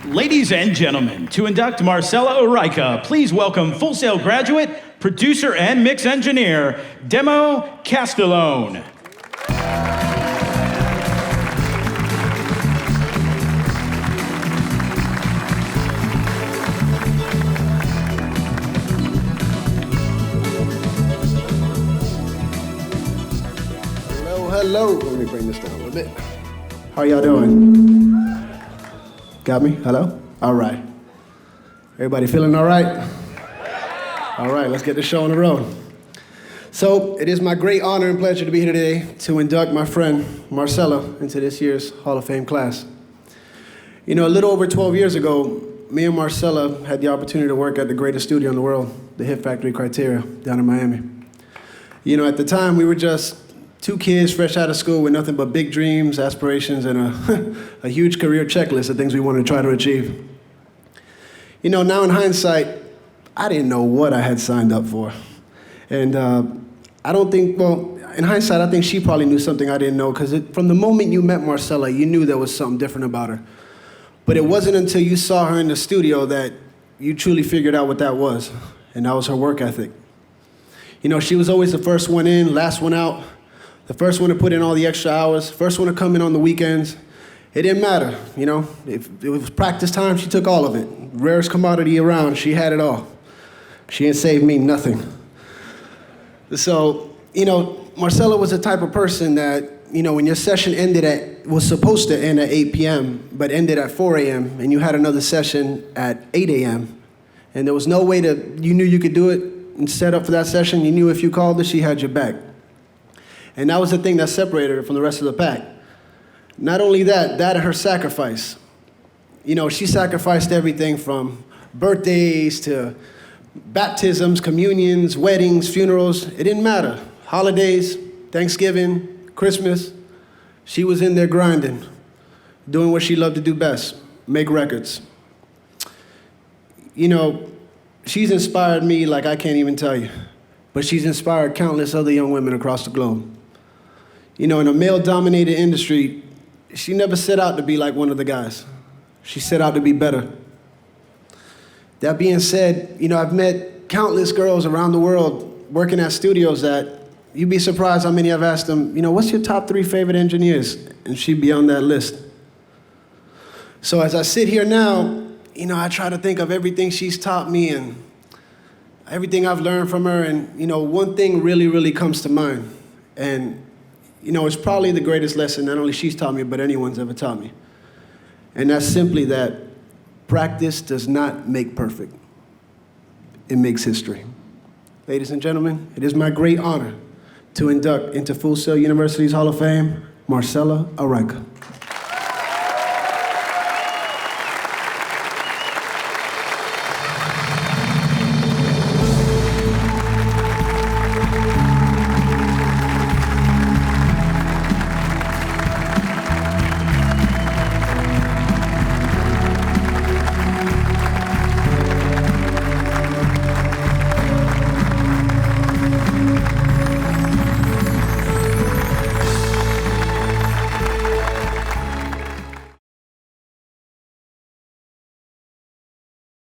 Ladies and gentlemen, to induct Marcella Araica, please welcome Full Sail graduate, producer, and mix engineer, Demo Castellon. Hello. Let me bring this down a little bit. How y'all doing? Got me? Hello? All right. Everybody feeling all right? All right, let's get the show on the road. So it is my great honor and pleasure to be here today to induct my friend Marcella into this year's Hall of Fame class. You know, a little over 12 years ago, me and Marcella had the opportunity to work at the greatest studio in the world, the Hit Factory Criteria, down in Miami. You know, at the time, we were just two kids fresh out of school with nothing but big dreams, aspirations, and a huge career checklist of things we wanted to try to achieve. You know, now in hindsight, I didn't know what I had signed up for. And I don't think, well, in hindsight, I think she probably knew something I didn't know, because from the moment you met Marcella, you knew there was something different about her. But it wasn't until you saw her in the studio that you truly figured out what that was, and that was her work ethic. You know, she was always the first one in, last one out. The first one to put in all the extra hours, first one to come in on the weekends. It didn't matter, you know. If it was practice time, she took all of it. Rarest commodity around, she had it all. She didn't save me nothing. So, you know, Marcella was the type of person that, you know, when your session was supposed to end at 8 p.m., but ended at 4 a.m., and you had another session at 8 a.m., and there was no way you knew you could do it and set up for that session, you knew if you called her, she had your back. And that was the thing that separated her from the rest of the pack. Not only that and her sacrifice. You know, she sacrificed everything from birthdays to baptisms, communions, weddings, funerals. It didn't matter. Holidays, Thanksgiving, Christmas. She was in there grinding, doing what she loved to do best, make records. You know, she's inspired me like I can't even tell you. But she's inspired countless other young women across the globe. You know, in a male-dominated industry, she never set out to be like one of the guys. She set out to be better. That being said, you know, I've met countless girls around the world working at studios that you'd be surprised how many I've asked them, you know, what's your top 3 favorite engineers? And she'd be on that list. So as I sit here now, you know, I try to think of everything she's taught me and everything I've learned from her, and, you know, one thing really, really comes to mind. And, you know, it's probably the greatest lesson not only she's taught me, but anyone's ever taught me. And that's simply that practice does not make perfect. It makes history. Ladies and gentlemen, it is my great honor to induct into Full Sail University's Hall of Fame, Marcella Araica.